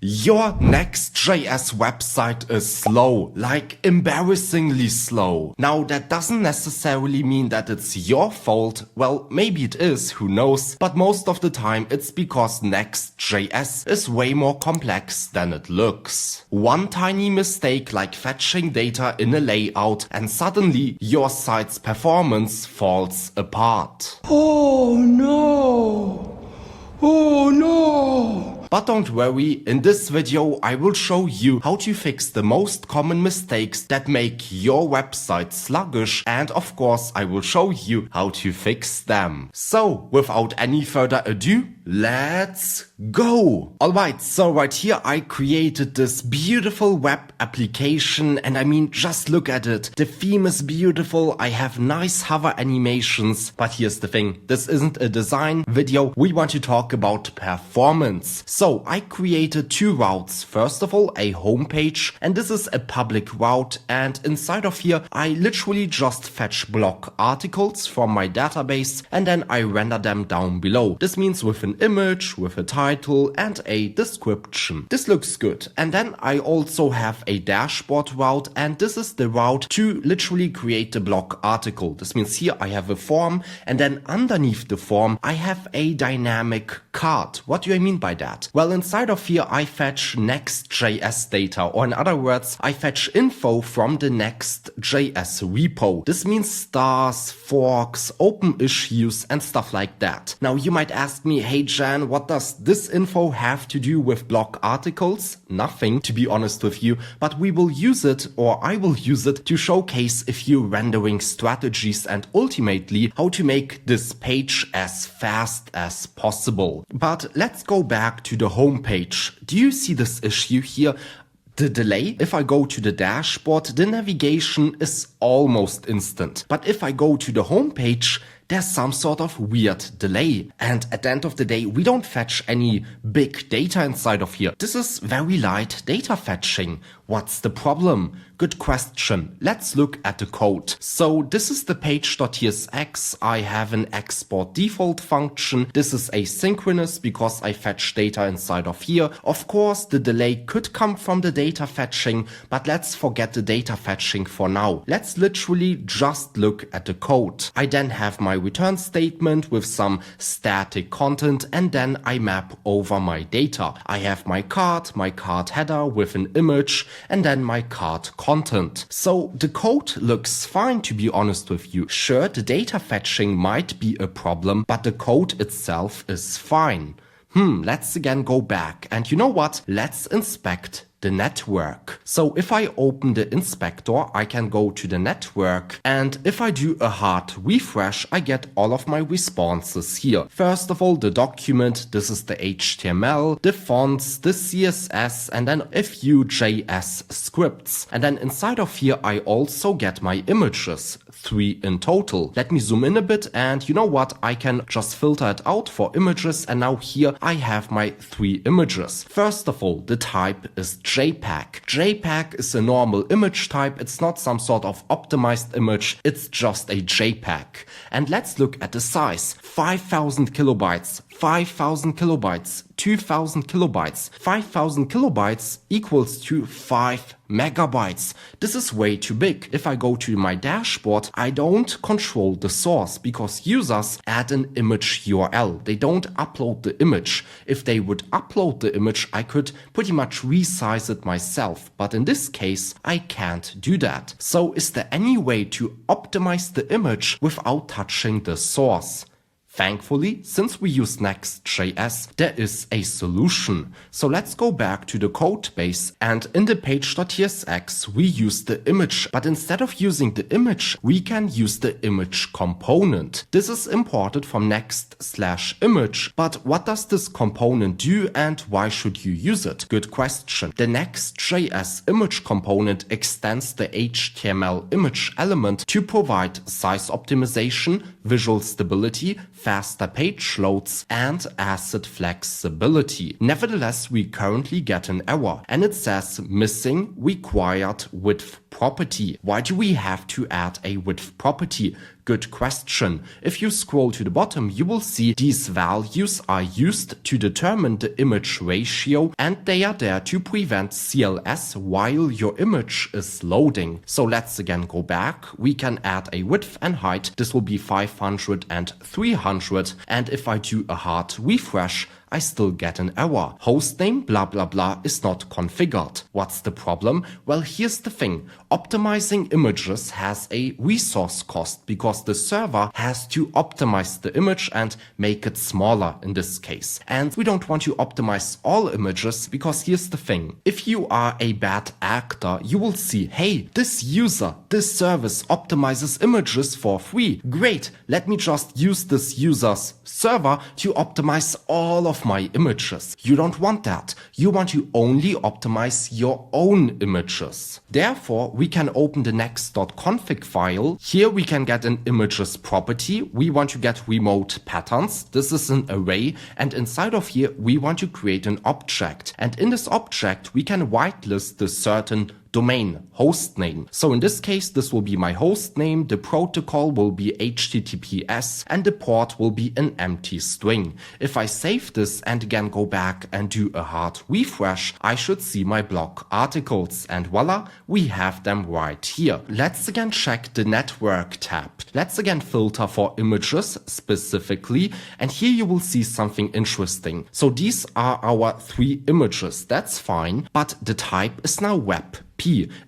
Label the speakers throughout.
Speaker 1: Your Next.js website is slow, like embarrassingly slow. Now that doesn't necessarily mean that it's your fault. Well, maybe it is, who knows, but most of the time it's because Next.js is way more complex than it looks. One tiny mistake like fetching data in a layout and suddenly your site's performance falls apart.
Speaker 2: Oh no! Oh no!
Speaker 1: But don't worry, in this video I will show you how to fix the most common mistakes that make your website sluggish, and of course I will show you how to fix them. So without any further ado, let's go! Alright, so right here I created this beautiful web application, and I mean, just look at it. The theme is beautiful, I have nice hover animations, but here's the thing, this isn't a design video, we want to talk about performance. So I created two routes. First of all, a homepage, and this is a public route, and inside of here I literally just fetch blog articles from my database and then I render them down below. This means with an image, with a title and a description. This looks good. And then I also have a dashboard route, and this is the route to literally create the blog article. This means here I have a form, and then underneath the form I have a dynamic card. What do I mean by that? Well, inside of here I fetch Next.js data, or in other words, I fetch info from the Next.js repo. This means stars, forks, open issues and stuff like that. Now you might ask me, hey Jan, what does this info have to do with blog articles? Nothing, to be honest with you, but we will use it, or I will use it, to showcase a few rendering strategies and ultimately how to make this page as fast as possible. But let's go back to the home page. Do you see this issue here? The delay? If I go to the dashboard, the navigation is almost instant. But if I go to the home page, there's some sort of weird delay. And at the end of the day, we don't fetch any big data inside of here. This is very light data fetching. What's the problem? Good question. Let's look at the code. So this is the page.tsx. I have an export default function. This is asynchronous because I fetch data inside of here. Of course, the delay could come from the data fetching, but let's forget the data fetching for now. Let's literally just look at the code. I then have my return statement with some static content, and then I map over my data. I have my card header with an image, and then my card content. So the code looks fine, to be honest with you. Sure, the data fetching might be a problem, but the code itself is fine. Let's again go back, and you know what? Let's inspect the network. So if I open the inspector, I can go to the network, and if I do a hard refresh, I get all of my responses here. First of all, the document, this is the HTML, the fonts, the CSS, and then a few JS scripts. And then inside of here, I also get my images, 3 in total. Let me zoom in a bit, and you know what? I can just filter it out for images, and now here I have my 3 images. First of all, the type is JPEG. JPEG is a normal image type. It's not some sort of optimized image. It's just a JPEG. And let's look at the size. 5,000 kilobytes, 5,000 kilobytes, 2,000 kilobytes. 5,000 kilobytes equals to 5 megabytes. This is way too big. If I go to my dashboard, I don't control the source because users add an image URL. They don't upload the image. If they would upload the image, I could pretty much resize it myself. But in this case, I can't do that. So is there any way to optimize the image without touching the source? Thankfully, since we use Next.js, there is a solution. So let's go back to the code base, and in the page.tsx we use the image, but instead of using the image, we can use the image component. This is imported from next/image, but what does this component do and why should you use it? Good question. The Next.js image component extends the HTML image element to provide size optimization, visual stability, faster page loads, and asset flexibility. Nevertheless, we currently get an error, and it says missing required width property. Why do we have to add a width property? Good question. If you scroll to the bottom, you will see these values are used to determine the image ratio, and they are there to prevent CLS while your image is loading. So let's again go back. We can add a width and height. This will be 500 and 300. And if I do a hard refresh, I still get an error. Hostname blah blah blah is not configured. What's the problem? Well, here's the thing. Optimizing images has a resource cost because the server has to optimize the image and make it smaller in this case. And we don't want to optimize all images because here's the thing. If you are a bad actor, you will see, hey, this user, this service optimizes images for free. Great, let me just use this user's server to optimize all of my images. You don't want that. You want to only optimize your own images. Therefore, we can open the next.config file. Here we can get an images property. We want to get remote patterns. This is an array, and inside of here we want to create an object. And in this object we can whitelist the certain domain, host name. So in this case, this will be my host name, the protocol will be HTTPS, and the port will be an empty string. If I save this and again go back and do a hard refresh, I should see my blog articles, and voila, we have them right here. Let's again check the network tab. Let's again filter for images specifically, and here you will see something interesting. So these are our 3 images, that's fine, but the type is now web.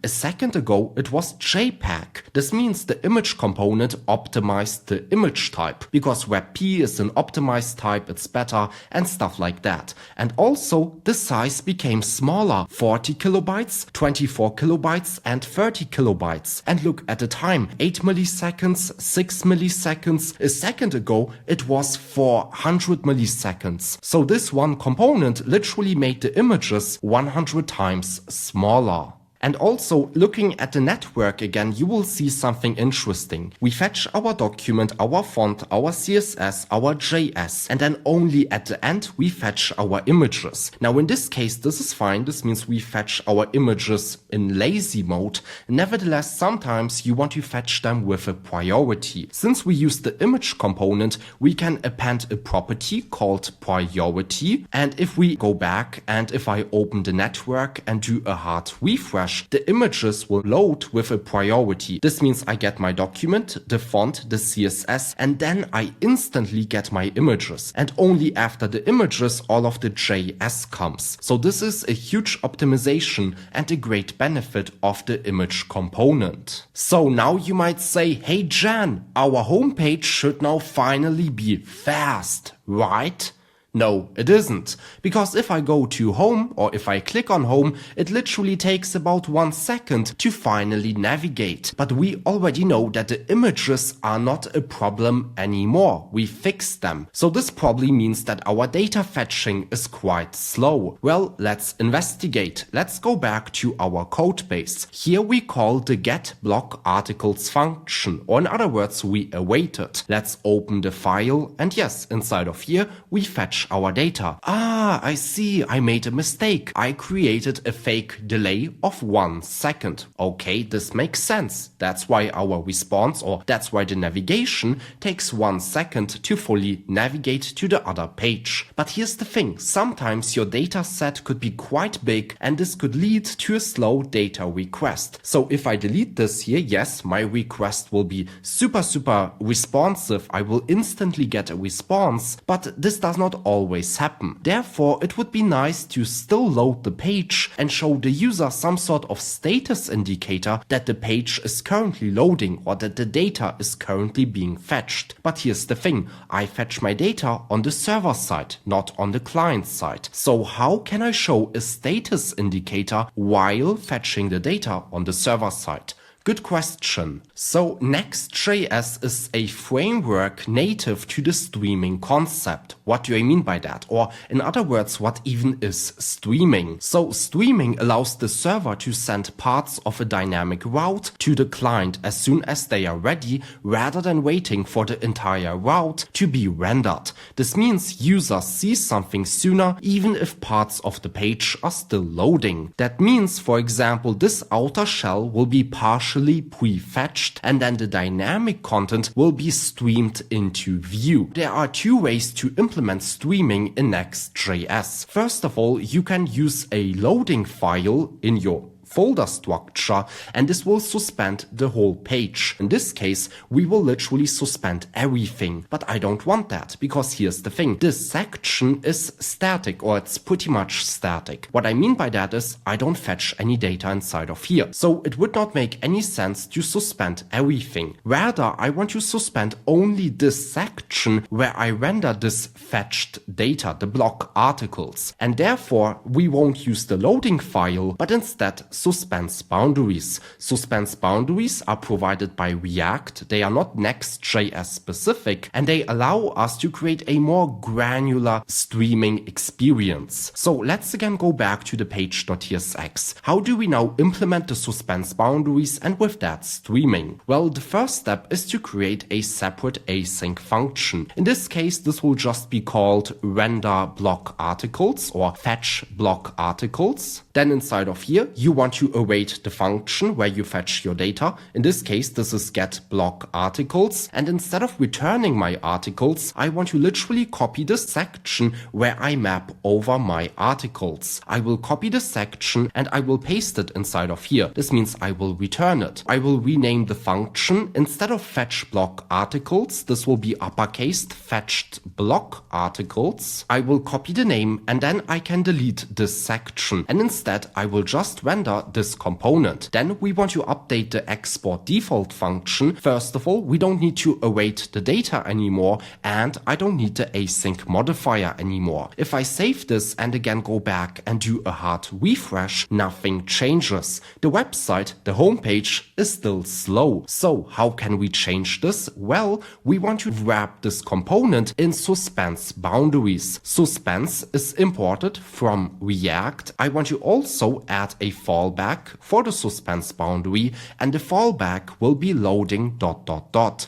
Speaker 1: A second ago it was JPEG. This means the image component optimized the image type because WebP is an optimized type, it's better and stuff like that. And also the size became smaller, 40 kilobytes, 24 kilobytes and 30 kilobytes. And look at the time, 8 milliseconds, 6 milliseconds. A second ago it was 400 milliseconds. So this one component literally made the images 100 times smaller. And also, looking at the network again, you will see something interesting. We fetch our document, our font, our CSS, our JS, and then only at the end we fetch our images. Now in this case, this is fine. This means we fetch our images in lazy mode. Nevertheless, sometimes you want to fetch them with a priority. Since we use the image component, we can append a property called priority. And if we go back and if I open the network and do a hard refresh, the images will load with a priority. This means I get my document, the font, the CSS, and then I instantly get my images. And only after the images, all of the JS comes. So this is a huge optimization and a great benefit of the image component. So now you might say, hey Jan, our homepage should now finally be fast, right? No, it isn't. Because if I go to home or if I click on home, it literally takes about 1 second to finally navigate. But we already know that the images are not a problem anymore. We fixed them. So this probably means that our data fetching is quite slow. Well, let's investigate. Let's go back to our code base. Here we call the get blog articles function, or in other words, we await it. Let's open the file, and yes, inside of here, we fetch our data. Ah, I see, I made a mistake. I created a fake delay of 1 second. Okay, this makes sense. That's why our response, or that's why the navigation takes 1 second to fully navigate to the other page. But here's the thing, sometimes your data set could be quite big and this could lead to a slow data request. So if I delete this here, yes, my request will be super responsive. I will instantly get a response, but this does not always happen. Therefore, it would be nice to still load the page and show the user some sort of status indicator that the page is currently loading or that the data is currently being fetched. But here's the thing, I fetch my data on the server side, not on the client side. So how can I show a status indicator while fetching the data on the server side? Good question. So Next.js is a framework native to the streaming concept. What do I mean by that? Or in other words, what even is streaming? So streaming allows the server to send parts of a dynamic route to the client as soon as they are ready, rather than waiting for the entire route to be rendered. This means users see something sooner, even if parts of the page are still loading. That means, for example, this outer shell will be partially initially prefetched, and then the dynamic content will be streamed into Vue. There are two ways to implement streaming in Next.js. First of all, you can use a loading file in your folder structure, and this will suspend the whole page. In this case, we will literally suspend everything, but I don't want that, because here's the thing. This section is static, or it's pretty much static. What I mean by that is I don't fetch any data inside of here. So it would not make any sense to suspend everything. Rather, I want to suspend only this section where I render this fetched data, the block articles. And therefore, we won't use the loading file, but instead suspense boundaries. Suspense boundaries are provided by React. They are not Next.js specific, and they allow us to create a more granular streaming experience. So let's again go back to the page.tsx. How do we now implement the suspense boundaries and with that streaming? Well, the first step is to create a separate async function. In this case, this will just be called render block articles or fetch block articles. Then inside of here, you want to await the function where you fetch your data. In this case, this is get block articles. And instead of returning my articles, I want to literally copy the section where I map over my articles. I will copy the section and I will paste it inside of here. This means I will return it. I will rename the function. Instead of fetch block articles, this will be uppercased fetched block articles. I will copy the name and then I can delete this section. And instead, I will just render this component. Then we want to update the export default function. First of all, we don't need to await the data anymore, and I don't need the async modifier anymore. If I save this and again go back and do a hard refresh, nothing changes. The website, the homepage, is still slow. So how can we change this? Well, we want to wrap this component in suspense boundaries. Suspense is imported from React. I want to also add a fallback for the suspense boundary, and the fallback will be loading ...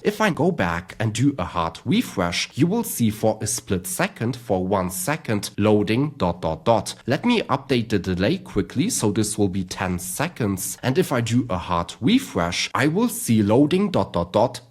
Speaker 1: If I go back and do a hard refresh, you will see for a split second, for 1 second, loading ... Let me update the delay quickly, so this will be 10 seconds. And if I do a hard refresh, I will see loading ...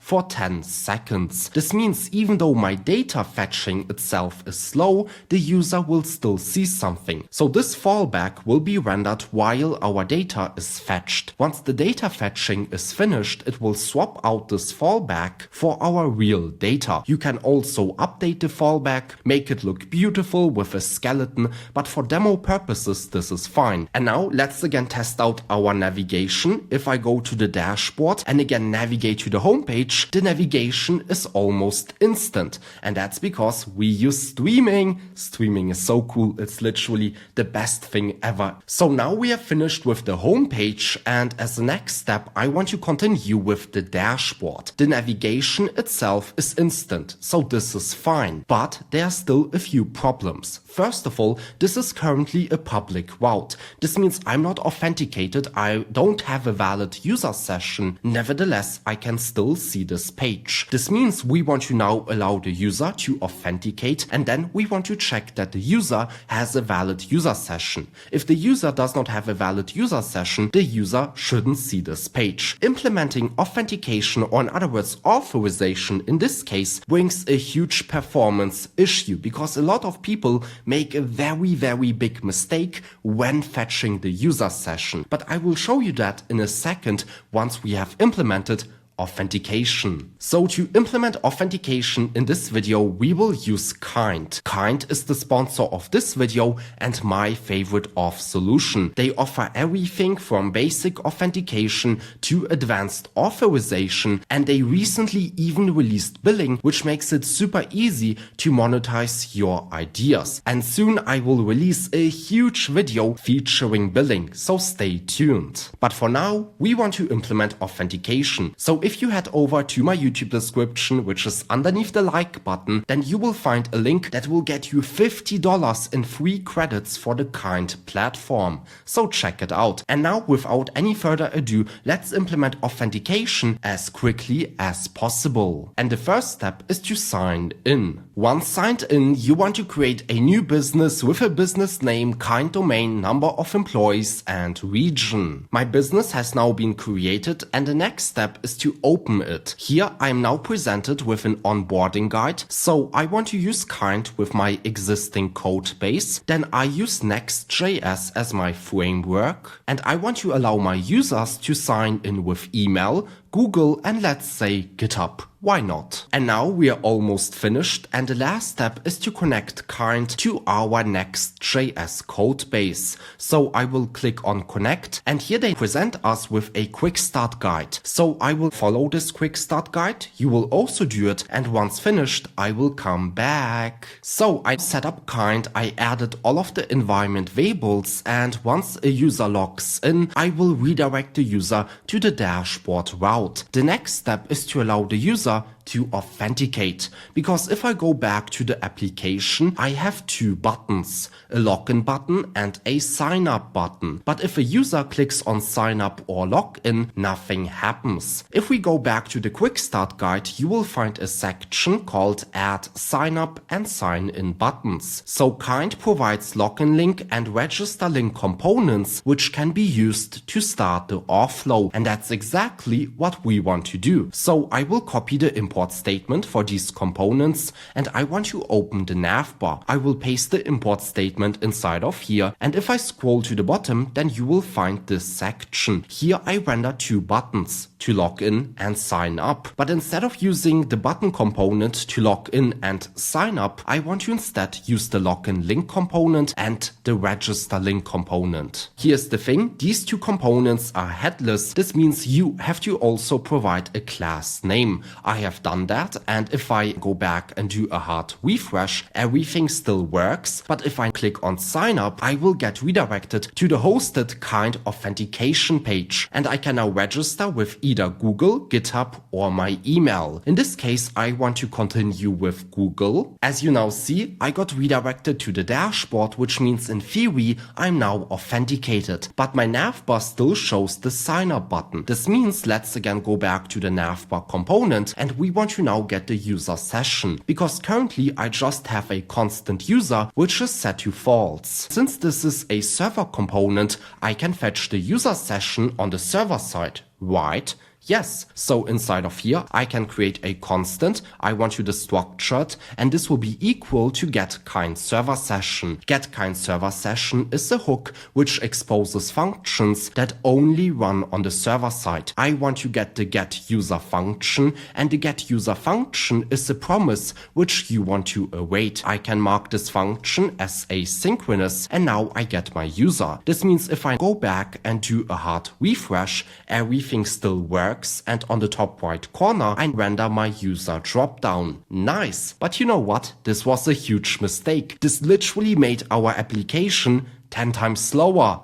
Speaker 1: for 10 seconds. This means even though my data fetching itself is slow, the user will still see something. So this fallback will be rendered while our data is fetched. Once the data fetching is finished, it will swap out this fallback for our real data. You can also update the fallback, make it look beautiful with a skeleton, but for demo purposes, this is fine. And now let's again test out our navigation. If I go to the dashboard and again navigate to the homepage, the navigation is almost instant. And that's because we use streaming. Streaming is so cool. It's literally the best thing ever. So now we have finished with the homepage, and as a next step, I want to continue with the dashboard. The navigation itself is instant, so this is fine. But there are still a few problems. First of all, this is currently a public route. This means I'm not authenticated. I don't have a valid user session. Nevertheless, I can still see this page. This means we want to now allow the user to authenticate, and then we want to check that the user has a valid user session. If the user does not have a valid user session, the user shouldn't see this page. Implementing authentication, or in other words authorization in this case, brings a huge performance issue, because a lot of people make a very big mistake when fetching the user session. But I will show you that in a second once we have implemented authentication. So to implement authentication in this video, we will use Kind. Kind is the sponsor of this video and my favorite auth solution. They offer everything from basic authentication to advanced authorization, and they recently even released billing, which makes it super easy to monetize your ideas. And soon I will release a huge video featuring billing, so stay tuned. But for now, we want to implement authentication. So if you head over to my YouTube description, which is underneath the like button, then you will find a link that will get you $50 in free credits for the Kind platform. So check it out. And now, without any further ado, let's implement authentication as quickly as possible. And the first step is to sign in. Once signed in, you want to create a new business with a business name, Kind domain, number of employees, and region. My business has now been created, and the next step is to open it. Here I am now presented with an onboarding guide, so I want to use Kind with my existing code base. Then I use Next.js as my framework, and I want to allow my users to sign in with email, Google, and let's say GitHub. Why not? And now we are almost finished, and the last step is to connect Kind to our Next.js code base. So I will click on connect, and here they present us with a quick start guide. So I will follow this quick start guide. You will also do it, and once finished, I will come back. So I set up Kind, I added all of the environment variables, and once a user logs in, I will redirect the user to the dashboard route. The next step is to allow the user to authenticate, because if I go back to the application, I have two buttons, a login button and a sign up button. But if a user clicks on sign up or login, nothing happens. If we go back to the quick start guide, you will find a section called add sign up and sign in buttons. So Kind provides login link and register link components which can be used to start the auth-flow, and that's exactly what we want to do. So I will copy the import statement for these components, and I want to open the navbar. I will paste the import statement inside of here, and if I scroll to the bottom, then you will find this section. Here I render two buttons to log in and sign up. But instead of using the button component to log in and sign up, I want to instead use the login link component and the register link component. Here's the thing, these two components are headless. This means you have to also provide a class name. I have done that, and if I go back and do a hard refresh, everything still works. But if I click on sign up, I will get redirected to the hosted Kind authentication page, and I can now register with either Google, GitHub, or my email. In this case, I want to continue with Google. As you now see, I got redirected to the dashboard, which means in theory, I'm now authenticated. But my navbar still shows the sign up button. This means let's again go back to the navbar component, and we want to now get the user session, because currently I just have a constant user which is set to false. Since this is a server component, I can fetch the user session on the server side, right? Yes, so inside of here, I can create a constant. I want to destructured, and this will be equal to get Kind server session. Get Kind server session is a hook which exposes functions that only run on the server side. I want to get the get user function, and the get user function is a promise which you want to await. I can mark this function as asynchronous, and now I get my user. This means if I go back and do a hard refresh, everything still works. And on the top right corner, I render my user dropdown. Nice, but you know what? This was a huge mistake. This literally made our application 10 times slower.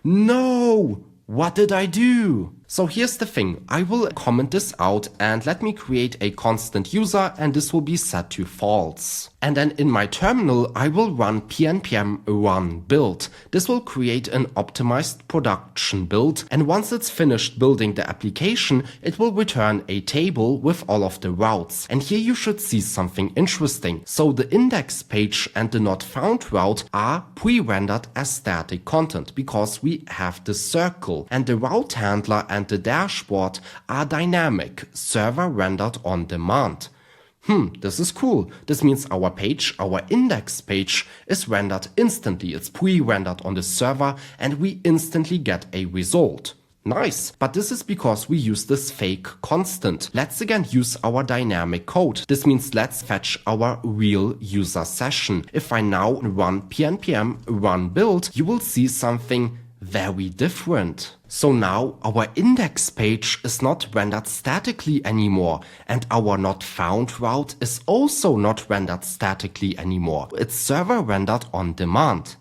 Speaker 1: No! What did I do? So here's the thing, I will comment this out and let me create a constant user, and this will be set to false. And then in my terminal, I will run pnpm run build. This will create an optimized production build, and once it's finished building the application, it will return a table with all of the routes. And here you should see something interesting. So the index page and the not found route are pre-rendered as static content because we have the circle, and the route handler and the dashboard are dynamic, server rendered on demand. This is cool. This means our page, our index page, is rendered instantly. It's pre-rendered on the server and we instantly get a result. Nice, but this is because we use this fake constant. Let's again use our dynamic code. This means let's fetch our real user session. If I now run pnpm run build, you will see something very different. So now our index page is not rendered statically anymore, and our not found route is also not rendered statically anymore. It's server rendered on demand.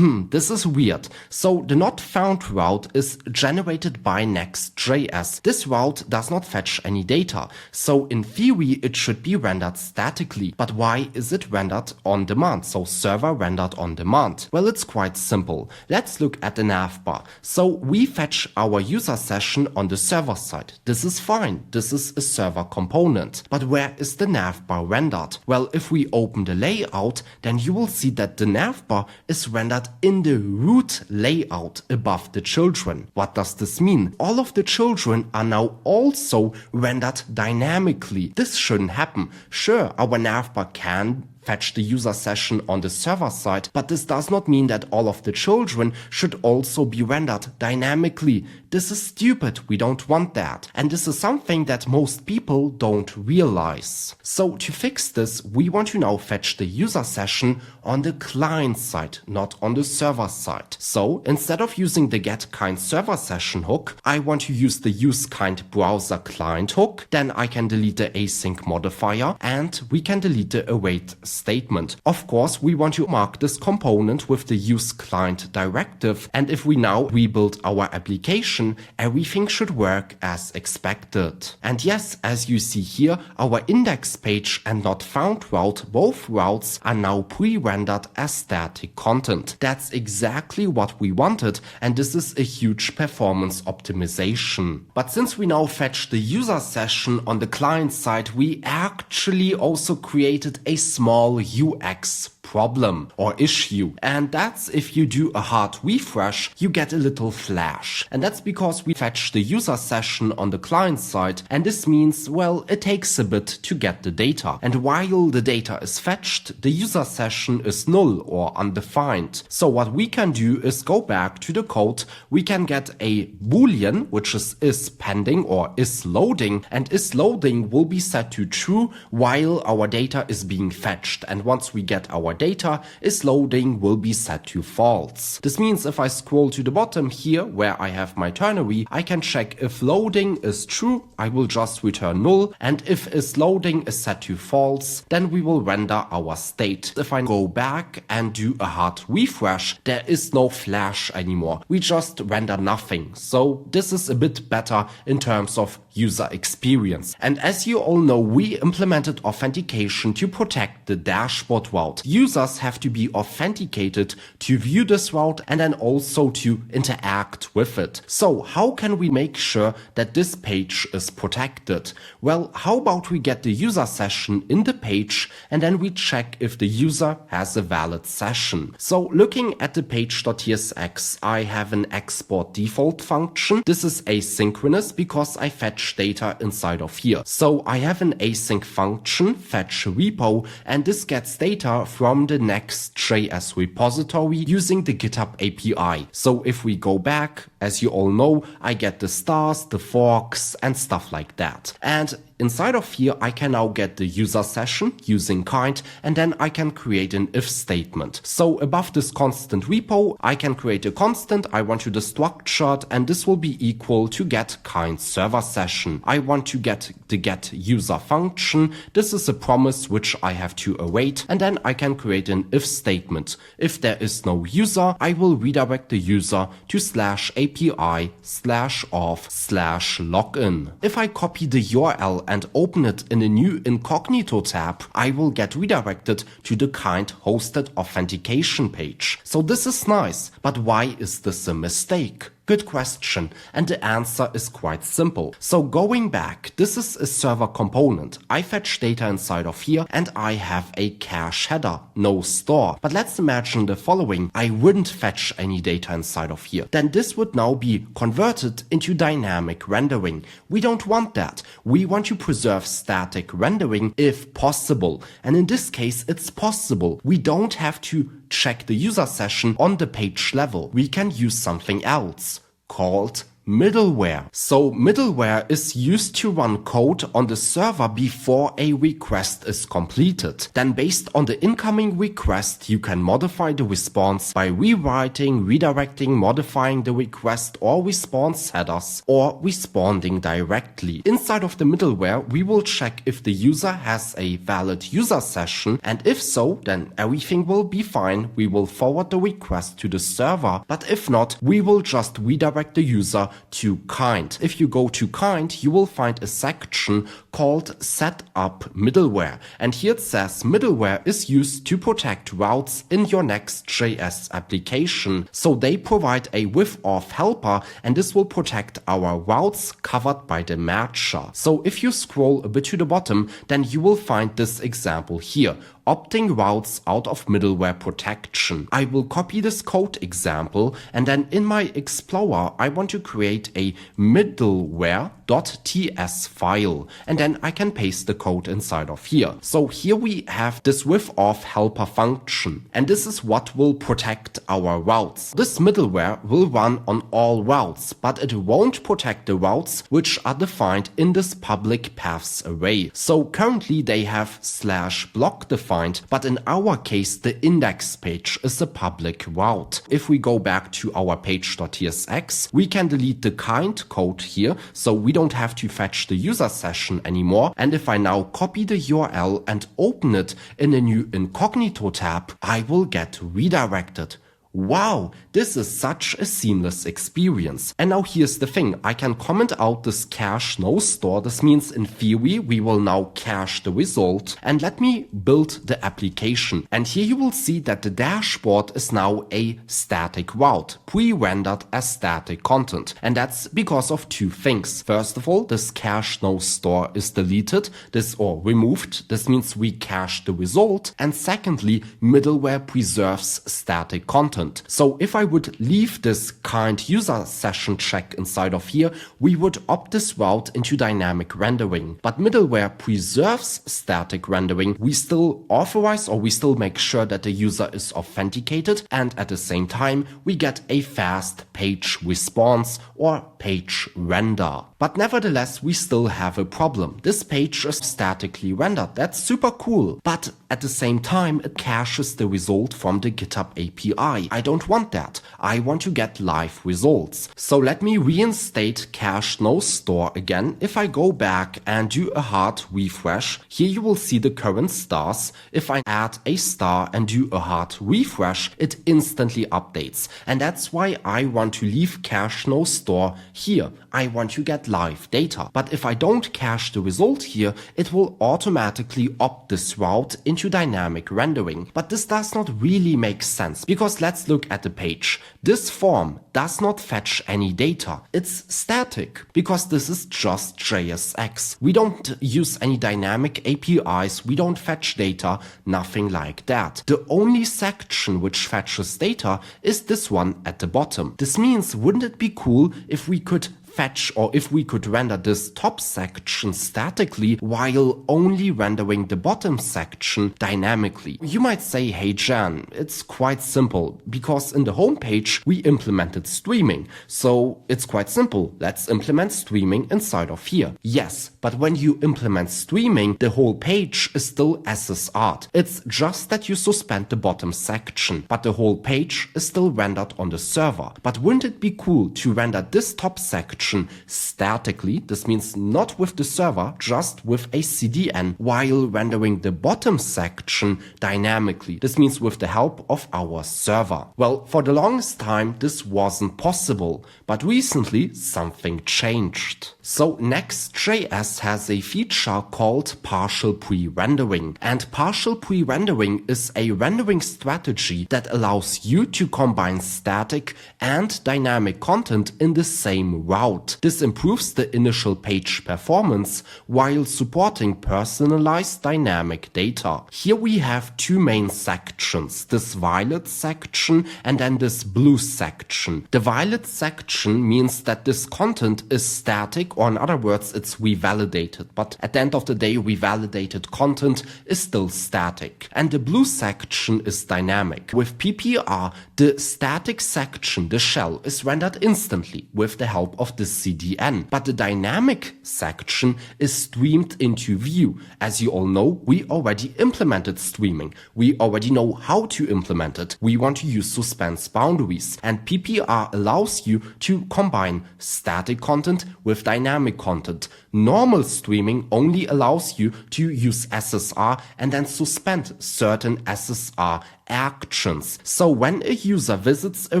Speaker 1: This is weird. So the not found route is generated by Next.js. This route does not fetch any data. So in theory, it should be rendered statically. But why is it rendered on demand? So server rendered on demand. Well, it's quite simple. Let's look at the navbar. So we fetch our user session on the server side. This is fine. This is a server component. But where is the navbar rendered? Well, if we open the layout, then you will see that the navbar is rendered in the root layout above the children. What does this mean? All of the children are now also rendered dynamically. This shouldn't happen. Sure, our navbar can fetch the user session on the server side, but this does not mean that all of the children should also be rendered dynamically. This is stupid. We don't want that. And this is something that most people don't realize. So to fix this, we want to now fetch the user session on the client side, not on the server side. So instead of using the getKindServerSession hook, I want to use the useKindBrowserClient hook. Then I can delete the async modifier and we can delete the await statement. Of course, we want to mark this component with the useClient directive, and if we now rebuild our application, everything should work as expected. And yes, as you see here, our index page and not found route, both routes are now pre-rendered as static content. That's exactly what we wanted, and this is a huge performance optimization. But since we now fetched the user session on the client side, we actually also created a small UX problem or issue, and that's if you do a hard refresh, you get a little flash. And that's because we fetch the user session on the client side, and this means, well, it takes a bit to get the data. And while the data is fetched, the user session is null or undefined. So what we can do is go back to the code. We can get a boolean, which is pending or is loading, and is loading will be set to true while our data is being fetched. And once we get our data, is loading will be set to false. This means if I scroll to the bottom here where I have my ternary, I can check if loading is true, I will just return null, and if is loading is set to false, then we will render our state. If I go back and do a hard refresh, there is no flash anymore. We just render nothing. So this is a bit better in terms of user experience. And as you all know, we implemented authentication to protect the dashboard route. Users have to be authenticated to view this route and then also to interact with it. So how can we make sure that this page is protected? Well, how about we get the user session in the page and then we check if the user has a valid session. So looking at the page.tsx, I have an export default function. This is asynchronous because I fetch data inside of here. So I have an async function, fetch repo, and this gets data from the Next.js repository using the GitHub API. So if we go back, as you all know, I get the stars, the forks, and stuff like that. And inside of here, I can now get the user session using kind, and then I can create an if statement. So above this constant repo, I can create a constant. I want to destructured, and this will be equal to get kind server session. I want to get the get user function. This is a promise which I have to await, and then I can create an if statement. If there is no user, I will redirect the user to /API/auth/login. If I copy the URL and open it in a new incognito tab, I will get redirected to the kind hosted authentication page. So this is nice, but why is this a mistake? Good question, and the answer is quite simple. So going back, this is a server component. I fetch data inside of here and I have a cache header, no store. But let's imagine the following. I wouldn't fetch any data inside of here. Then this would now be converted into dynamic rendering. We don't want that. We want to preserve static rendering if possible. And in this case, it's possible. We don't have to check the user session on the page level. We can use something else called middleware. So middleware is used to run code on the server before a request is completed. Then based on the incoming request, you can modify the response by rewriting, redirecting, modifying the request or response headers, or responding directly. Inside of the middleware, we will check if the user has a valid user session, and if so, then everything will be fine. We will forward the request to the server, but if not, we will just redirect the user to kind. If you go to kind, you will find a section called Setup Middleware, and here it says middleware is used to protect routes in your Next.js application. So they provide a with-auth helper, and this will protect our routes covered by the matcher. So if you scroll a bit to the bottom, then you will find this example here, opting routes out of middleware protection. I will copy this code example, and then in my Explorer, I want to create a middleware.ts file, and then I can paste the code inside of here. So here we have this with-auth helper function, and this is what will protect our routes. This middleware will run on all routes, but it won't protect the routes which are defined in this public paths array. So currently they have /block defined, but in our case, the index page is a public route. If we go back to our page.tsx, we can delete the kind code here, so we don't have to fetch the user session anymore. And if I now copy the URL and open it in a new incognito tab, I will get redirected. Wow, this is such a seamless experience. And now here's the thing, I can comment out this cache no store. This means in theory we will now cache the result, and let me build the application. And here you will see that the dashboard is now a static route, pre-rendered as static content. And that's because of two things. First of all, this cache no store is deleted, or removed. This means we cache the result. And secondly, middleware preserves static content. So if I would leave this kind user session check inside of here, we would opt this route into dynamic rendering. But middleware preserves static rendering. We still authorize, or we still make sure that the user is authenticated, and at the same time we get a fast page response or page render. But nevertheless, we still have a problem. This page is statically rendered. That's super cool. But at the same time, it caches the result from the GitHub API. I don't want that. I want to get live results. So let me reinstate cache no store again. If I go back and do a hard refresh, here you will see the current stars. If I add a star and do a hard refresh, it instantly updates. And that's why I want to leave cache no store here. I want to get live data. But if I don't cache the result here, it will automatically opt this route into dynamic rendering. But this does not really make sense, because let's look at the page. This form does not fetch any data. It's static, because this is just JSX. We don't use any dynamic APIs, we don't fetch data, nothing like that. The only section which fetches data is this one at the bottom. This means, wouldn't it be cool if we could fetch, or if we could render this top section statically while only rendering the bottom section dynamically? You might say, hey Jan, it's quite simple, because in the homepage we implemented streaming. So it's quite simple. Let's implement streaming inside of here. Yes, but when you implement streaming, the whole page is still SSR'd. It's just that you suspend the bottom section, but the whole page is still rendered on the server. But wouldn't it be cool to render this top section statically? This means not with the server, just with a CDN, while rendering the bottom section dynamically. This means with the help of our server. Well, for the longest time this wasn't possible, but recently something changed. So Next.js has a feature called partial pre-rendering, and partial pre-rendering is a rendering strategy that allows you to combine static and dynamic content in the same route. out. This improves the initial page performance while supporting personalized dynamic data. Here we have two main sections, this violet section and then this blue section. The violet section means that this content is static, or in other words, it's revalidated, but at the end of the day, revalidated content is still static. And the blue section is dynamic. With PPR, the static section, the shell, is rendered instantly with the help of the CDN, but the dynamic section is streamed into view. As you all know, we already implemented streaming. We already know how to implement it. We want to use suspense boundaries, and PPR allows you to combine static content with dynamic content. Normal streaming only allows you to use SSR and then suspend certain SSR actions. So when a user visits a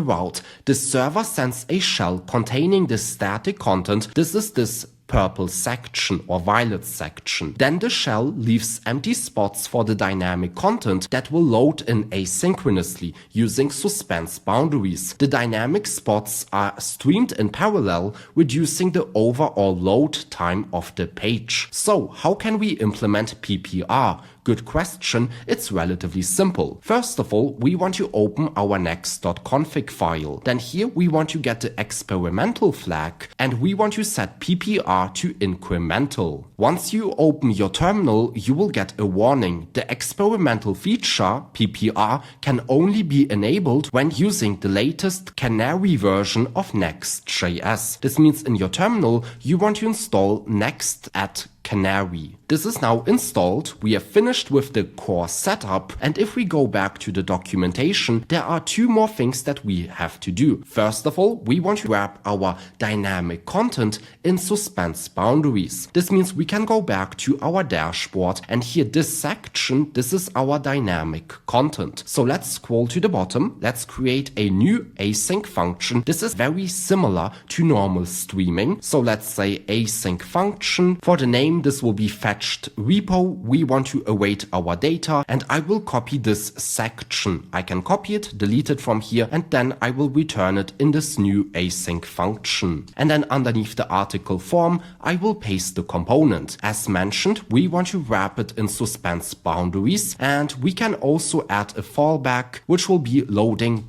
Speaker 1: route, the server sends a shell containing the static content. This is this purple section or violet section. Then the shell leaves empty spots for the dynamic content that will load in asynchronously using suspense boundaries. The dynamic spots are streamed in parallel, reducing the overall load time of the page. So how can we implement PPR? Good question. It's relatively simple. First of all, we want to open our next.config file. Then here we want to get the experimental flag and we want to set PPR to incremental. Once you open your terminal, you will get a warning. The experimental feature, PPR, can only be enabled when using the latest Canary version of Next.js. This means in your terminal, you want to install Next at Canary. This is now installed. We have finished with the core setup, and if we go back to the documentation, there are two more things that we have to do. First of all, we want to wrap our dynamic content in suspense boundaries. This means we can go back to our dashboard, and here this section, this is our dynamic content. So let's scroll to the bottom. Let's create a new async function. This is very similar to normal streaming. So let's say async function. For the name, this will be fetched repo. We want to await our data, and I will copy this section. I can copy it, delete it from here, and then I will return it in this new async function. And then underneath the article form, I will paste the component. As mentioned, we want to wrap it in suspense boundaries, and we can also add a fallback, which will be loading ...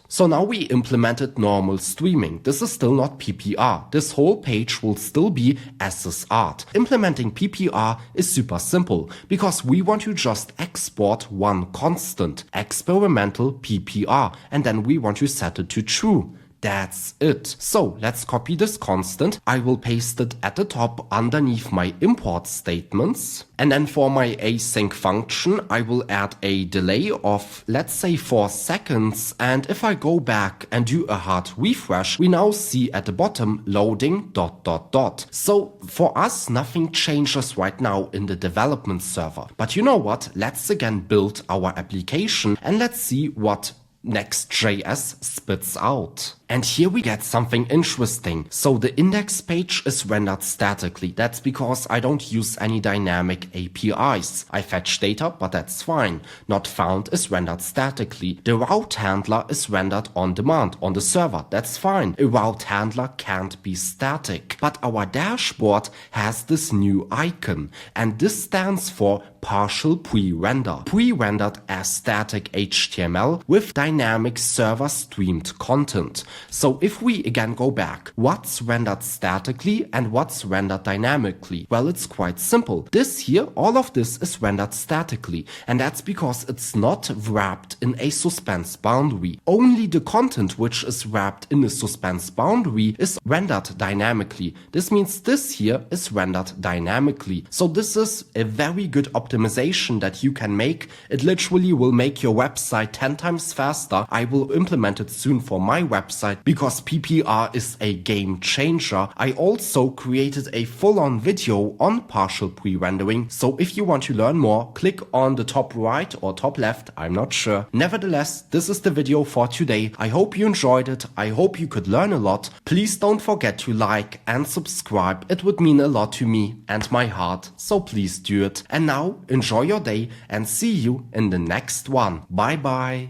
Speaker 1: So now we implemented normal streaming. This is still not PPR. This whole page will still be SSR. Implementing PPR is super simple because we want to just export one constant, experimental PPR, and then we want to set it to true. That's it. So let's copy this constant. I will paste it at the top underneath my import statements. And then for my async function, I will add a delay of, let's say, 4 seconds. And if I go back and do a hard refresh, we now see at the bottom loading ... So for us, nothing changes right now in the development server. But you know what? Let's again build our application and let's see what Next.js spits out. And here we get something interesting. So the index page is rendered statically. That's because I don't use any dynamic APIs. I fetch data, but that's fine. Not found is rendered statically. The route handler is rendered on demand on the server. That's fine. A route handler can't be static. But our dashboard has this new icon, and this stands for partial pre-render. Pre-rendered as static HTML with dynamic server streamed content. So if we again go back, what's rendered statically and what's rendered dynamically? Well, it's quite simple. This here, all of this is rendered statically, and that's because it's not wrapped in a suspense boundary. Only the content which is wrapped in a suspense boundary is rendered dynamically. This means this here is rendered dynamically. So this is a very good optimization that you can make. It literally will make your website 10 times faster. I will implement it soon for my website because PPR is a game changer. I also created a full-on video on partial pre-rendering. So if you want to learn more, click on the top right or top left, I'm not sure. Nevertheless, this is the video for today. I hope you enjoyed it. I hope you could learn a lot. Please don't forget to like and subscribe. It would mean a lot to me and my heart. So please do it. And now enjoy your day and see you in the next one. Bye bye.